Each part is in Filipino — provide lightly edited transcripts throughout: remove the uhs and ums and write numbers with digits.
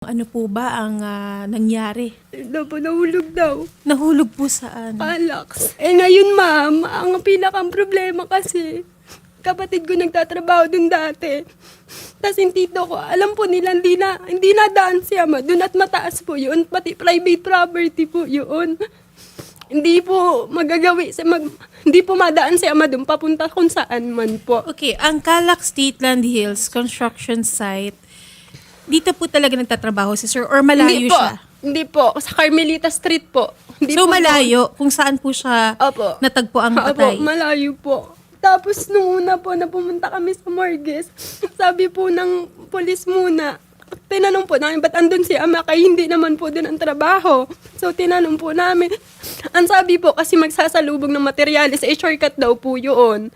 Ano po ba ang nangyari? Nahulog daw. Nahulog po saan? Palax. Ngayon ma'am, ang pinakang problema kasi, kapatid ko nagtatrabaho dun dati. Tapos yung tito ko, alam po nila, hindi na daan si ama dun at mataas po yun. Pati private property po yun. Hindi po hindi po madaan si ama dun papunta kung saan man po. Okay, ang Calax Stateland Hills construction site, dito po talaga nagtatrabaho si sir or malayo Hindi po. siya? Hindi po. Sa Carmelita Street po. Hindi So po malayo kung saan po siya Opo. natagpo ang Opo, patay? malayo po. Tapos nung una po na pumunta kami sa morgues, sabi po ng polis muna, tinanong po namin, ba't andun si ama? Kaya hindi naman po din ang trabaho. So tinanong po namin, ang sabi po kasi magsasalubong ng materyales, shortcut daw po yun.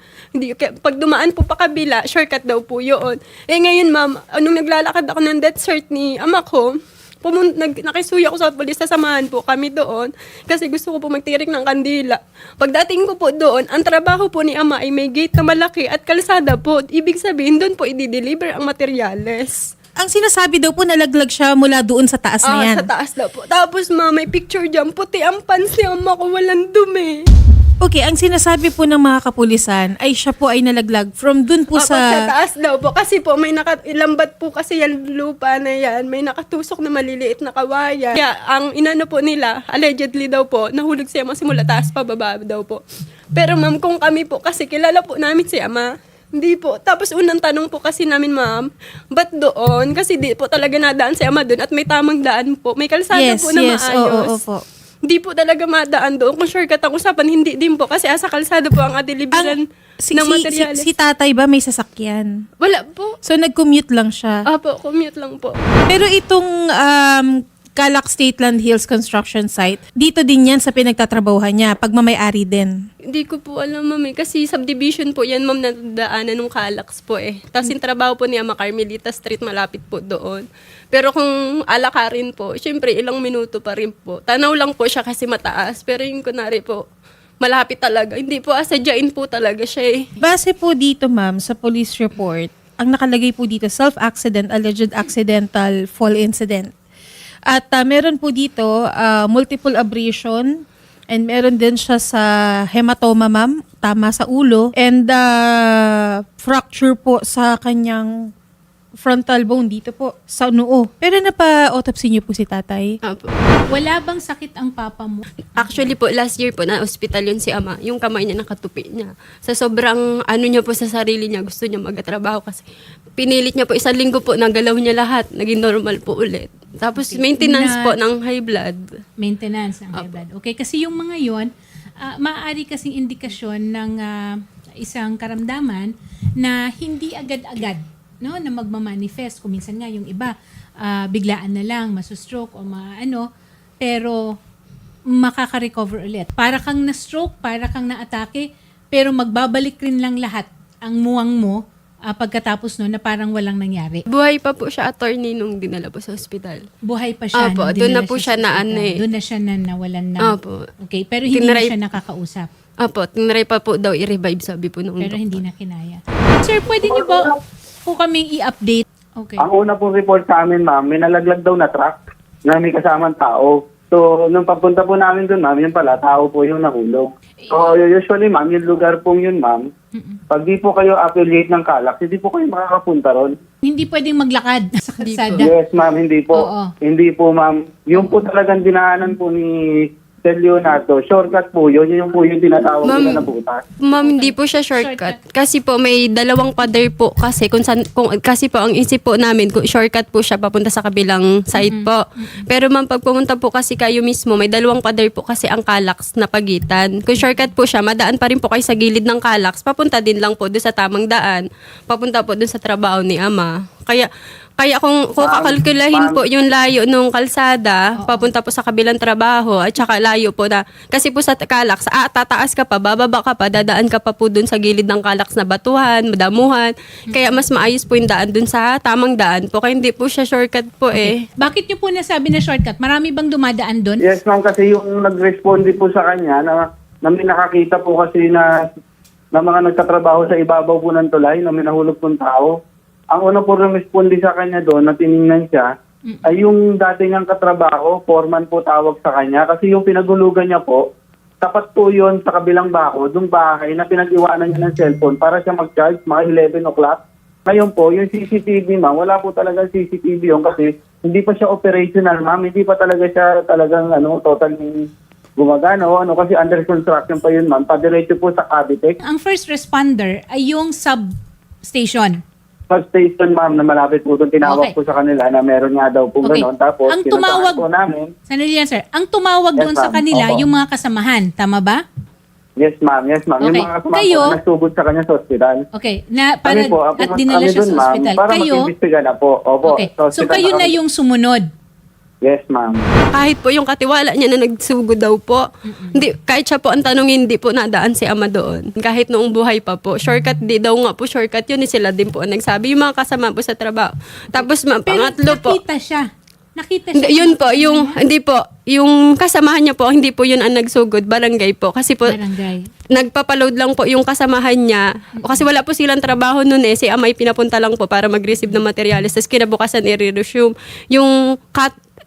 Pag dumaan po pa kabila, shortcut daw po yun. Ngayon ma'am, nung naglalakad ako ng death cert ni ama ko, nakisuya ko sa polis, sasamahan po kami doon kasi gusto ko po magtirik ng kandila. Pagdating ko po doon, ang trabaho po ni ama ay may gate na malaki at kalsada po. Ibig sabihin, doon po i-deliver ang materyales. Ang sinasabi daw po nalaglag siya mula doon sa taas na yan. Sa taas daw po. Tapos may picture dyan, puti ang pants ni ama ko, walang dumi. Okay, ang sinasabi po ng mga kapulisan ay siya po ay nalaglag from doon po Sa sa... taas daw po. Kasi po, ilambat po kasi yung lupa na yan. May nakatusok na maliliit na kawayan. Kaya ang inano po nila, allegedly daw po, nahulog si ama simula taas pa baba daw po. Pero ma'am, kung kami po, kasi kilala po namin si ama. Hindi po. Tapos unang tanong po kasi namin, ma'am, ba't doon? Kasi di po talaga nadaan si ama doon at may tamang daan po. May kalsada po na maayos. Oo, po. Hindi po talaga madaan doon. Kung shortcut ang usapan, hindi din po. Kasi asa kalsada po ang adeliveran ng materials. Si tatay ba may sasakyan? Wala po. So nag-commute lang siya. Apo, commute lang po. Pero itong Calax Stateland Hills construction site, dito din yan sa pinagtatrabahuhan niya, pagmamayari din. Hindi ko po alam, ma'am. Kasi subdivision po yan, ma'am, na daanan ng Calax po eh. Tapos yung trabaho po ni Ama Carmelita Street, malapit po doon. Pero kung alakarin po, syempre ilang minuto pa rin po. Tanaw lang po siya kasi mataas. Pero yung kunwari po, malapit talaga. Hindi po, asadyain po talaga siya eh. Base po dito, ma'am, sa police report, ang nakalagay po dito, self-accident, alleged accidental fall incident. At meron po dito multiple abrasion and meron din siya sa hematoma, ma'am, tama sa ulo, and fracture po sa kanyang frontal bone dito po sa noo. Pero napa-autopsy niyo po si tatay? Apo. Wala bang sakit ang papa mo? Actually po, last year po, na-hospital yun si Ama. Yung kamay niya nakatupi niya. Sa sobrang niya po sa sarili niya, gusto niya magtrabaho kasi pinilit niya po, 1 linggo po, nagalaw niya lahat. Naging normal po ulit. Tapos maintenance po ng high blood. Maintenance ng high blood. Okay, kasi yung mga yon, maaari kasing indikasyon ng isang karamdaman na hindi agad-agad, no, na magmamanifest. Kung minsan nga yung iba, biglaan na lang, masustroke o pero makaka-recover ulit. Para kang na-stroke, para kang na-atake, pero magbabalik rin lang lahat ang muwang mo pagkatapos na parang walang nangyari. Buhay pa po siya, attorney, nung dinala po sa hospital. Buhay pa siya. Opo, nung doon na dinala po siya sa na ospital. Doon na siya na nawalan na. Opo. Okay, pero hindi Tinry- na siya nakakausap. Apo, tinry pa po daw i-revive, sabi po nung Pero doktor. hindi na kinaya. Sir, pwede niyo ba po kaming i-update? Okay. Ang una pong report sa amin, ma'am, may nalaglag daw na truck na may kasamang tao. So, nung papunta po namin doon, ma'am, yun pala, tao po yung nahulog. So, usually, ma'am, yung lugar pong yun, ma'am, pag di po kayo affiliate ng Calax, hindi po kayo makakapunta ron. Hindi pwedeng maglakad sa kalsada. Yes, ma'am, hindi po. Oo. Hindi po, ma'am. Yung po talagang dinaanan po ni Sir Leonardo, shortcut po yun. Yun po yung tinatawag Ma'am, nila na butas. Ma'am, hindi po siya shortcut. Kasi po may dalawang pader po kasi kasi po ang isip po namin kung shortcut po siya papunta sa kabilang side po. Pero ma'am, pag pumunta po kasi kayo mismo, may dalawang pader po kasi ang Calax na pagitan. Kung shortcut po siya, madaan pa rin po kayo sa gilid ng Calax. Papunta din lang po doon sa tamang daan. Papunta po doon sa trabaho ni Ama. Kaya kung kakalkulahin po yung layo nung kalsada, papunta po sa kabilang trabaho, at saka layo po na, kasi po sa Calax, tataas ka pa, bababa ka pa, dadaan ka pa po dun sa gilid ng Calax na batuhan, damuhan. Kaya mas maayos po yung daan dun sa tamang daan po, kaya hindi po siya shortcut po eh. Bakit niyo po nasabi na shortcut? Marami bang dumadaan doon? Yes, ma'am, kasi yung nag-responde po sa kanya na may nakakita po kasi na mga nagtatrabaho sa ibabaw po ng tulay na may nahulog pong tao. Ang una po responde sa kanya doon na tinignan siya, ay yung dating niyang katrabaho, foreman po tawag sa kanya. Kasi yung pinagulugan niya po, tapat po yun sa kabilang bako, yung bahay na pinag-iwanan niya ng cellphone para siya mag-charge mga 11 o'clock. Ngayon po, yung CCTV, ma'am, wala po talaga CCTV yun kasi hindi pa siya operational, ma'am. Hindi pa talaga siya talagang totally gumagana kasi under construction pa yun, ma'am. Padiretso po sa Cavite. Ang first responder ay yung substation. Station, ma'am, na malapit po doon. Tinawag Okay. po sa kanila na meron nga daw po Okay. gano'n. Tapos, Ang pinuntahan tumawag- po namin. Sandali yan, sir. Ang tumawag Yes, doon sa ma'am. kanila, Opo. yung mga kasamahan. Tama ba? Yes, ma'am. Yes, ma'am. Yung Okay. mga kasama Kayo- po na nasugod sa kanya sa ospital. Okay. Na, Kami po, at dinala siya dun, sa ma'am, ospital. para Kayo, mag-imbestiga na po. Opo, okay. sa So ospital kayo na kami. yung sumunod. Yes, ma'am. Kahit po yung katiwala niya na nagsugo daw po, hindi, kahit siya po ang tanongin, hindi po nadaan si ama doon. Kahit noong buhay pa po. Shortcut, di daw nga po shortcut yun. Sila din po ang nagsabi. Yung mga kasama po sa trabaho. Tapos Pero pangatlo po. nakita siya. Nakita Hindi, siya. yun po, hindi po, yung kasamahan niya po, hindi po yun ang nagsugod, barangay po. Kasi po, Barangay. nagpapaload lang po yung kasamahan niya. Kasi wala po silang trabaho nun si Amay pinapunta lang po para mag-receive ng materials. Tapos kinabukasan i-resume. Yung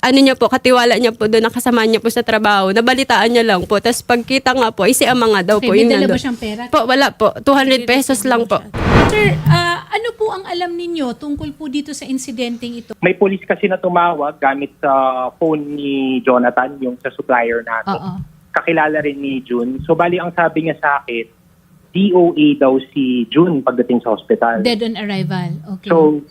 niya po, katiwala niya po doon, nakasama niya po sa trabaho. Nabalitaan niya lang po. Tapos pagkita nga po, si Ama nga daw Okay, po. may Yun dala ba nandun. siyang pera? Po, wala po. 200 pesos lang po. Sir, ano po ang alam ninyo tungkol po dito sa insidenteng ito? May police kasi na tumawag gamit sa phone ni Jonathan, yung sa supplier natin. Oo. Kakilala rin ni June. So bali ang sabi niya sa akin, DOA daw si June pagdating sa hospital. Dead on arrival. Okay. So,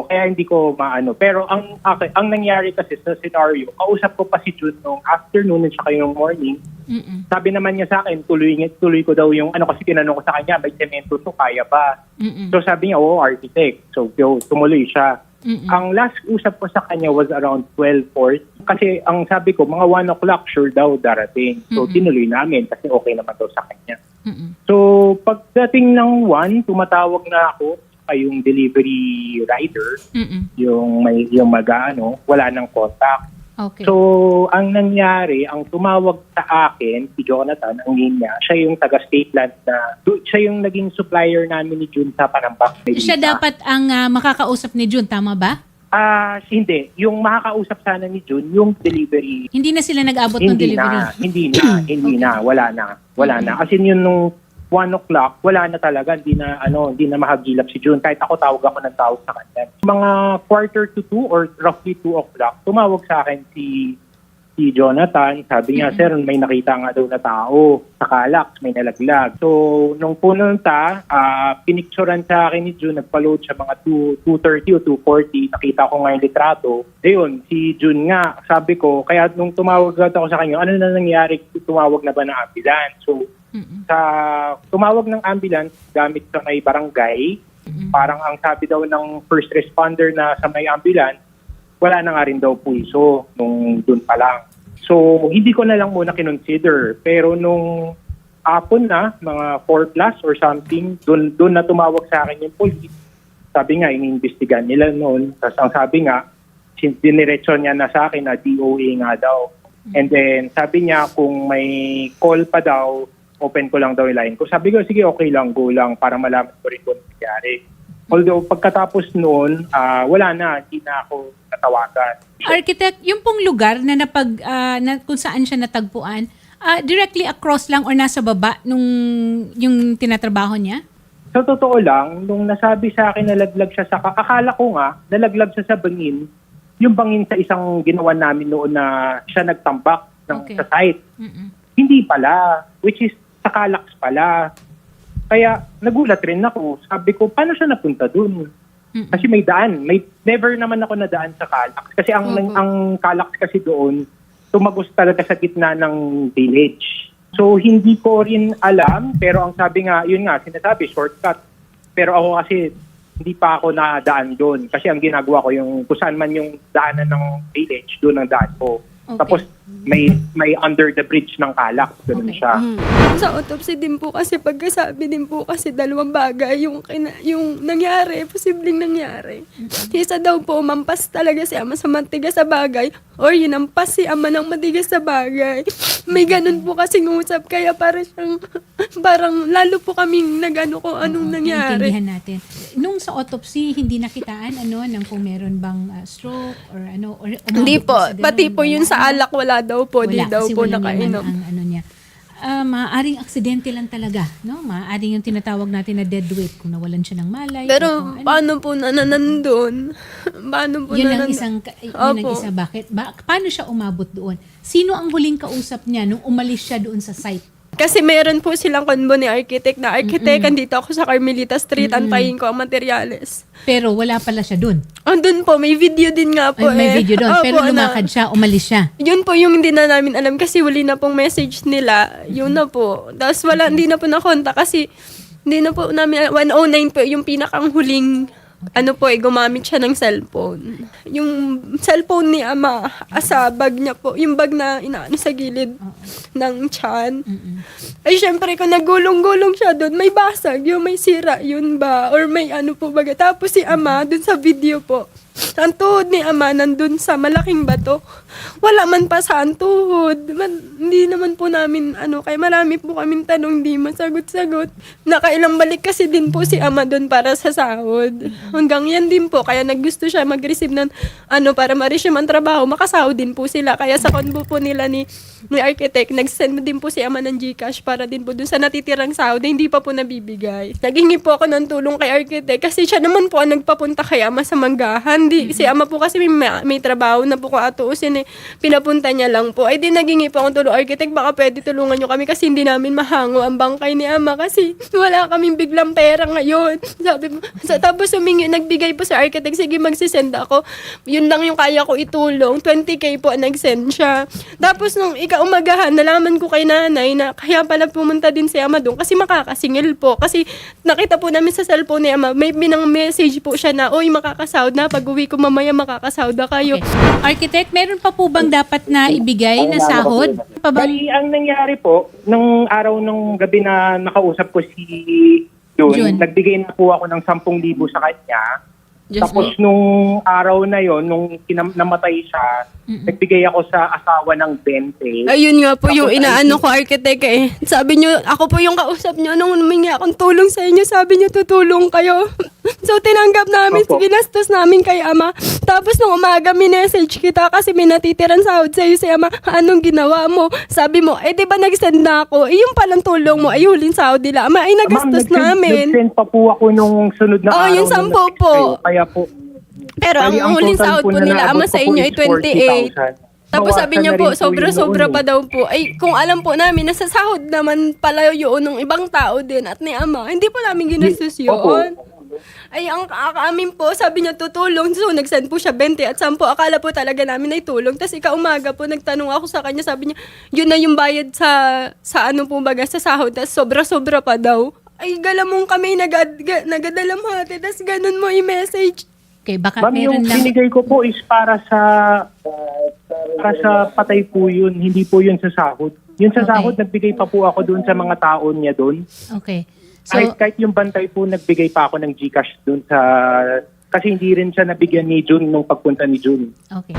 kaya hindi ko maano. Pero ang nangyari kasi sa scenario, kausap ko pa si June nung afternoon at saka yung morning. Mm-mm. Sabi naman niya sa akin, tuloy ko daw yung kasi tinanong ko sa kanya, may semento to, kaya ba? Mm-mm. So sabi niya, architect. So tumuloy siya. Mm-mm. Ang last usap ko sa kanya was around 12:40. Kasi ang sabi ko, mga 1 o'clock sure daw darating. So tinuloy namin kasi okay naman daw sa kanya. Mm-mm. So pagdating ng 1, tumatawag na ako ay yung delivery rider, Mm-mm. yung wala nang contact. Okay. So, ang nangyari, ang tumawag sa akin, si Jonathan, ang name niya, siya yung taga-state land siya yung naging supplier namin ni June sa Panambak. siya dapat ang makakausap ni June, tama ba? Hindi. Yung makakausap sana ni June, yung delivery. Hindi na sila nag-abot ng delivery. Hindi na, wala na. Kasi yun nung 1 o'clock, wala na talaga, hindi na mahagilap si June. Kahit ako tawag ng tawag sa kanya. Mga 1:45 or roughly 2 o'clock, tumawag sa akin si Jonathan. Sabi niya, sir, may nakita nga daw na tao sa Calax, may nalaglag. So, nung pununta, pinicturean sa akin ni June, nagpa-load siya mga 2:30 o 2:40. Nakita ko nga yung litrato. Ayun, si June nga, sabi ko, kaya nung tumawag ako sa kanya, ano na nangyari? Tumawag na ba ng ambulance? So, sa tumawag ng ambulance gamit sa may barangay, parang ang sabi daw ng first responder na sa may ambulance, wala na nga rin daw pulso nung dun pa lang. So, hindi ko na lang muna kinonsider. Pero nung hapon na, mga 4 plus or something, dun na tumawag sa akin yung police. Sabi nga, iniimbestigan nila noon. Tapos ang sabi nga, diniretso niya na sa akin na DOA nga daw. And then, sabi niya kung may call pa daw, open ko lang daw yung line ko. Sabi ko, sige, okay lang, go lang para malaman ko rin kung nangyari. Although, pagkatapos noon, wala na, hindi na ako natawagan. Architect, yung pong lugar na kung saan siya natagpuan, directly across lang or nasa baba nung yung tinatrabaho niya? Sa totoo lang, nung nasabi sa akin nalaglag siya akala ko nga, nalaglag siya sa bangin, yung bangin sa isang ginawa namin noon na siya nagtambak Okay. sa site. Mm-mm. Hindi pala, which is sa Calax pala. Kaya nagulat rin ako. Sabi ko, paano siya napunta dun? Kasi may daan. Never naman ako nadaan sa Calax. Kasi ang Calax kasi doon, tumagos talaga sa gitna ng village. So, hindi ko rin alam. Pero ang sabi nga, yun nga, sinasabi, shortcut. Pero ako kasi, hindi pa ako nadaan doon. Kasi ang ginagawa ko, yung kung saan man yung daanan ng village, doon ang daan ko. Okay. Tapos, may under the bridge ng Calax. Ganun Okay. siya. Sa autopsy din po kasi pagkasabi din po kasi dalawang bagay yung nangyari, posibleng nangyari. Isa daw po, mampas talaga si ama sa mantiga sa bagay. Or hinampas si ama ng matigas sa bagay. May ganun po kasing usap, kaya parang lalo po kaming nagano kung anong nangyari. Naiintindihan natin. Nung sa autopsy, hindi nakitaan ng kung meron bang stroke or or Hindi umabot po, ba sa ganun? pati po yun Wala, sa alak, wala daw po, di Wala, daw kasi po walang laman nakainom. ang niya. Maaaring aksidente lang talaga, no? Maaaring yung tinatawag natin na dead weight kung nawalan siya ng malay. Pero o kung ano. paano po nandun? Paano po Yun ang nanandun? Yun ang isa. Bakit? Paano siya umabot doon? Sino ang huling kausap niya nung umalis siya doon sa site? Kasi meron po silang konbo ni architect na architect, andito ako sa Carmelita Street, antayin ko ang materyales. Pero wala pala siya doon. Andun po, may video din nga po May video doon. Opo, Pero lumakad siya, umalis siya. Yun po yung hindi na namin alam kasi huli na pong message nila. Yun na po. Tapos hindi na po nakonta kasi hindi na po namin, 109 po yung pinakang huling gumamit siya ng cellphone. Yung cellphone ni ama, sa bag niya po, yung bag na inaano sa gilid ng tiyan. Ay, syempre, kung nagulong-gulong siya doon, may basag, yung may sira, yun ba? Or may ano po baga. Tapos si ama, doon sa video po, ang tuhod ni ama nandun sa malaking bato. Wala man pa sa tuhod. Hindi naman po namin, kaya marami po kaming tanong, di masagot-sagot. Nakailang balik kasi din po si ama doon para sa sahod. Hanggang yan din po, kaya naggusto siya mag-receive ng, para ma-resume ang trabaho, makasahod din po sila. Kaya sa konbo po nila ni architect, nag-send din po si ama ng GCash para din po doon sa natitirang sahod na hindi pa po nabibigay. Naghingi po ako ng tulong kay architect kasi siya naman po ang nagpapunta kay ama sa Manggahan. Si ama po kasi may trabaho na po kung atuusin pinapunta niya lang po. Ay di naghingi po akong tulong architect, baka pwede tulungan niyo kami kasi hindi namin mahango ang bangkay ni ama kasi wala kaming biglang pera ngayon. Sabi mo, tapos nagbigay po sa architect, sige magsisend ako. Yun lang yung kaya ko itulong. 20K po ang nag-send siya. Tapos nung ikaumagahan, nalaman ko kay nanay na kaya pala pumunta din si ama doon kasi makakasingil po. Kasi nakita po namin sa cellphone ni ama, may binang message po siya na, oy makakasahod na, pag-uwi ko mamaya makakasahod na kayo. Okay. Architect, meron pa po bang dapat na ibigay na sahod? Pa bang- Bali, ang nangyari po, nung araw ng gabi na nakausap ko si Jun, Jun. nagbigay na po ako ng 10,000 sa kanya. Yes, Tapos nung araw na yon, nung namatay siya, nagbigay ako sa asawa ng 20. Ayun nga po yung inaano ko, architect eh. Sabi nyo, ako po yung kausap nyo, nung humingi akong tulong sa inyo, sabi nyo tutulong kayo. So tinanggap namin, Opo. ginastos namin kay ama. Tapos nung umaga, minessage kita kasi may natitiran sahod sa'yo si ama, anong ginawa mo? Sabi mo, di ba nag-send na ako? Yung palang tulong mo, ay huling sahod nila. Ama, ay nagastos namin. Nag-send pa po ako nung sunod na araw. Yung 10 na nag-text po. kayo. Kaya po, Pero ang bali, huling total sahod po na nila, ama naabot sa ko po inyo ay is 28. 40,000. Tapos sabi Bawasan niya na po, rin yung sobra-sobra noon pa daw po. Ay, kung alam po namin, nasa sahod naman pala yun ng ibang tao din at ni ama. Hindi po namin ginastos yun. Ay, ang amin po, sabi niya tutulong. So, nag-send po siya 20 at 10. Akala po talaga namin ay tulong. Tapos ikaumaga po, nagtanong ako sa kanya. Sabi niya, yun na yung bayad sa ano po baga, sa sahod. Tapos sobra-sobra pa daw. Ay, galamong kami, nagadalamhati. Tapos ganun mo i-message. Okay, baka Ma'am, yung meron lang. binigay ko po is para sa patay po yun, hindi po yun sa sahod. Yun sa Okay. sahod, nagbigay pa po ako doon sa mga tao niya doon. Okay. So, Kahit yung bantay po, nagbigay pa ako ng GCash doon sa... Kasi hindi rin siya nabigyan ni June nung pagpunta ni June. okay.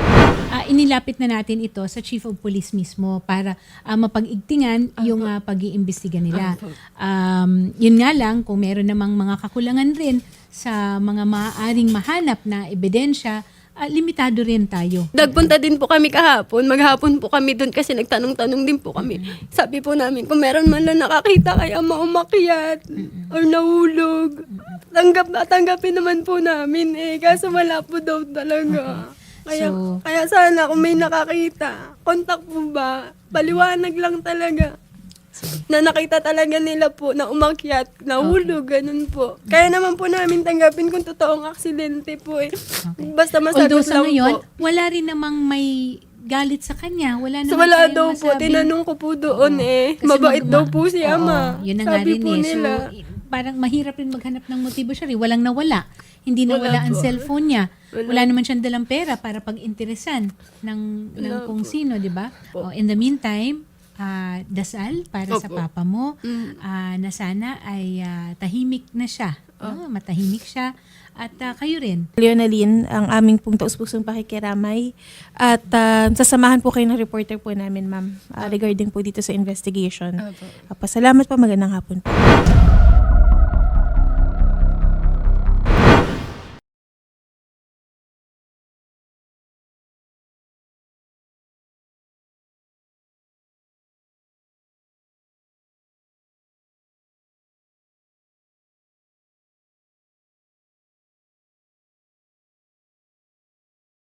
Inilapit na natin ito sa Chief of Police mismo para mapag-igtingan yung pag-iimbestiga nila. Yun nga lang, kung meron namang mga kakulangan rin sa mga maaaring mahanap na ebidensya, limitado rin tayo. Nagpunta din po kami kahapon. Maghapon po kami doon kasi nagtanong-tanong din po kami. Sabi po namin, kung meron man lang nakakita kay ama umakyat or nahulog, tanggapin naman po namin kaso wala po daw talaga. So- Kaya sana kung may nakakita, kontak po ba? Paliwanag lang talaga. Na nakita talaga nila po na umakyat, nahulog, ganun po. Kaya naman po namin tanggapin kung totoong aksidente po Basta masagot Although sa lang ngayon, po. wala rin namang may galit sa kanya. Wala So naman wala tayong daw po, masabing- tinanong ko po doon Kasi mabait daw po si Oo, ama. yun na nga Sabi rin po nila. So, parang mahirap rin maghanap ng motibo siya rin. Walang nawala. Hindi Wala nawala ang po. cellphone niya. Wala. Wala naman siyang dalang pera para pag-interesan ng kung sino, di ba? Po. In the meantime, dasal para sa papa mo na sana ay tahimik na siya. No? Matahimik siya. At kayo rin. Leonaline, ang aming pong taus-pusong pakikiramay. At sasamahan po kayo ng reporter po namin, ma'am, regarding po dito sa investigation. Pasalamat po, magandang hapon po.